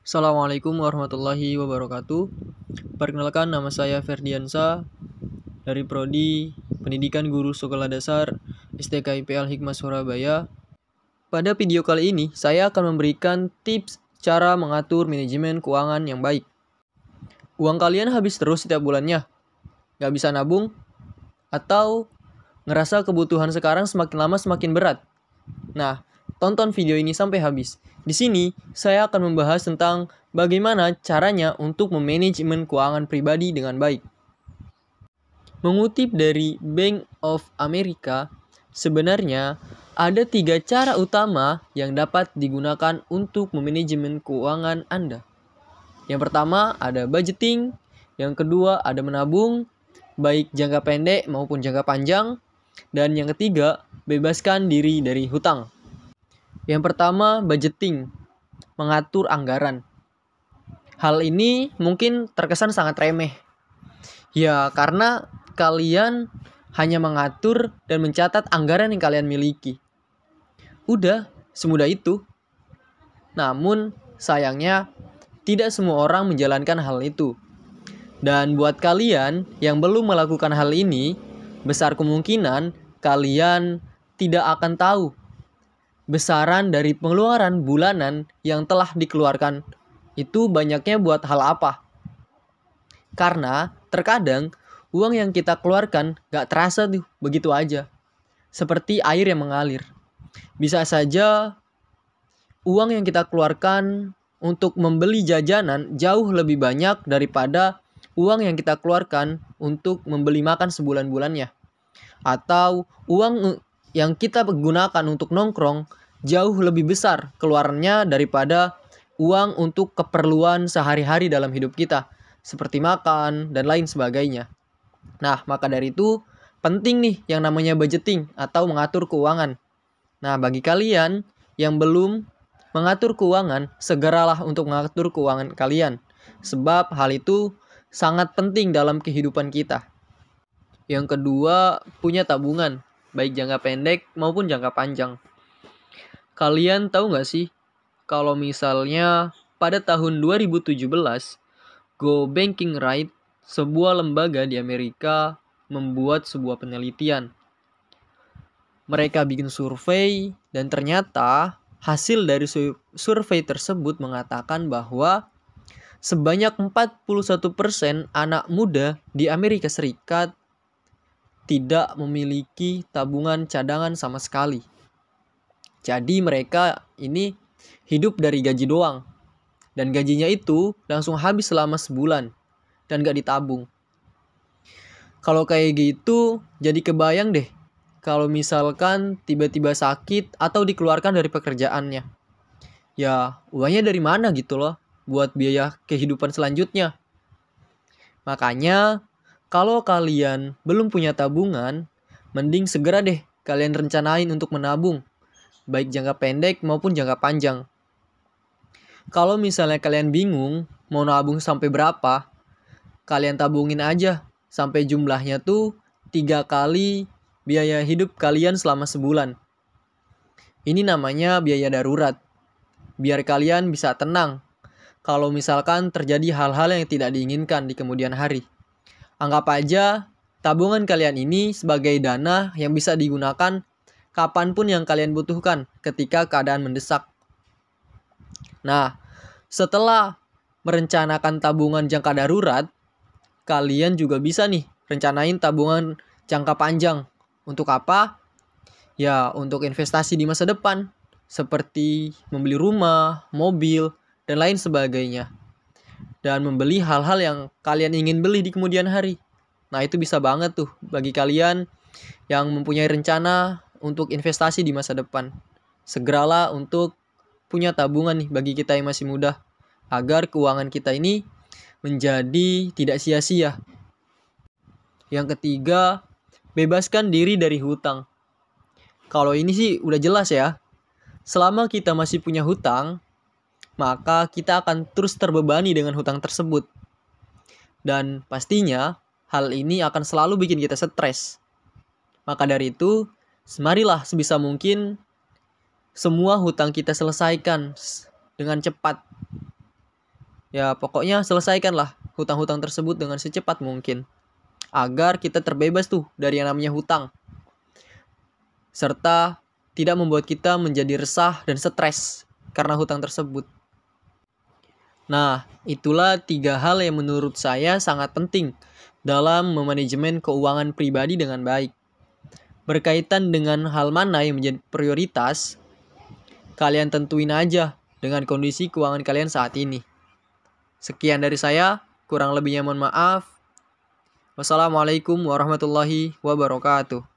Assalamualaikum warahmatullahi wabarakatuh. Perkenalkan, nama saya Ferdiansa dari Prodi Pendidikan Guru Sekolah Dasar STK IPL Hikmah Surabaya. Pada video kali ini, saya akan memberikan tips cara mengatur manajemen keuangan yang baik. Uang kalian habis terus setiap bulannya, nggak bisa nabung, atau ngerasa kebutuhan sekarang semakin lama semakin berat. Nah, tonton video ini sampai habis. Di sini, saya akan membahas tentang bagaimana caranya untuk memanajemen keuangan pribadi dengan baik. Mengutip dari Bank of America, sebenarnya ada 3 cara utama yang dapat digunakan untuk memanajemen keuangan Anda. Yang pertama ada budgeting, yang kedua ada menabung, baik jangka pendek maupun jangka panjang, dan yang ketiga bebaskan diri dari hutang. Yang pertama, budgeting, mengatur anggaran. Hal ini mungkin terkesan sangat remeh. Ya, karena kalian hanya mengatur dan mencatat anggaran yang kalian miliki. Udah, semudah itu. Namun, sayangnya tidak semua orang menjalankan hal itu. Dan buat kalian yang belum melakukan hal ini, besar kemungkinan kalian tidak akan tahu besaran dari pengeluaran bulanan yang telah dikeluarkan itu banyaknya buat hal apa. Karena terkadang uang yang kita keluarkan gak terasa tuh begitu aja. Seperti air yang mengalir. Bisa saja uang yang kita keluarkan untuk membeli jajanan jauh lebih banyak daripada uang yang kita keluarkan untuk membeli makan sebulan-bulannya. Atau uang yang kita gunakan untuk nongkrong jauh lebih besar keluarannya daripada uang untuk keperluan sehari-hari dalam hidup kita, seperti makan dan lain sebagainya. Nah, maka dari itu penting nih yang namanya budgeting atau mengatur keuangan. Nah, bagi kalian yang belum mengatur keuangan, segeralah untuk mengatur keuangan kalian. Sebab hal itu sangat penting dalam kehidupan kita. Yang kedua, punya tabungan, baik jangka pendek maupun jangka panjang. Kalian tahu nggak sih, kalau misalnya pada tahun 2017, Go Banking Right, sebuah lembaga di Amerika, membuat sebuah penelitian. Mereka bikin survei, dan ternyata hasil dari survei tersebut mengatakan bahwa sebanyak 41% anak muda di Amerika Serikat tidak memiliki tabungan cadangan sama sekali. Jadi mereka ini hidup dari gaji doang. Dan gajinya itu langsung habis selama sebulan. Dan gak ditabung. Kalau kayak gitu, jadi kebayang deh. Kalau misalkan tiba-tiba sakit atau dikeluarkan dari pekerjaannya. Ya, uangnya dari mana gitu loh. Buat biaya kehidupan selanjutnya. Makanya, kalau kalian belum punya tabungan, mending segera deh kalian rencanain untuk menabung, baik jangka pendek maupun jangka panjang. Kalau misalnya kalian bingung mau nabung sampai berapa, kalian tabungin aja sampai jumlahnya tuh 3 kali biaya hidup kalian selama sebulan. Ini namanya biaya darurat, biar kalian bisa tenang kalau misalkan terjadi hal-hal yang tidak diinginkan di kemudian hari. Anggap aja tabungan kalian ini sebagai dana yang bisa digunakan kapanpun yang kalian butuhkan ketika keadaan mendesak. Nah, setelah merencanakan tabungan jangka darurat, kalian juga bisa nih rencanain tabungan jangka panjang. Untuk apa? Ya, untuk investasi di masa depan, seperti membeli rumah, mobil, dan lain sebagainya. Dan membeli hal-hal yang kalian ingin beli di kemudian hari. Nah, itu bisa banget tuh bagi kalian yang mempunyai rencana untuk investasi di masa depan. Segeralah untuk punya tabungan nih bagi kita yang masih muda, agar keuangan kita ini menjadi tidak sia-sia. Yang ketiga, bebaskan diri dari hutang. Kalau ini sih udah jelas ya. Selama kita masih punya hutang, maka kita akan terus terbebani dengan hutang tersebut. Dan pastinya hal ini akan selalu bikin kita stres. Maka dari itu, marilah sebisa mungkin semua hutang kita selesaikan dengan cepat. Ya pokoknya selesaikanlah hutang-hutang tersebut dengan secepat mungkin. Agar kita terbebas tuh dari yang namanya hutang. Serta tidak membuat kita menjadi resah dan stres karena hutang tersebut. Nah, itulah 3 hal yang menurut saya sangat penting dalam memanajemen keuangan pribadi dengan baik. Berkaitan dengan hal mana yang menjadi prioritas, kalian tentuin aja dengan kondisi keuangan kalian saat ini. Sekian dari saya, kurang lebihnya mohon maaf. Wassalamualaikum warahmatullahi wabarakatuh.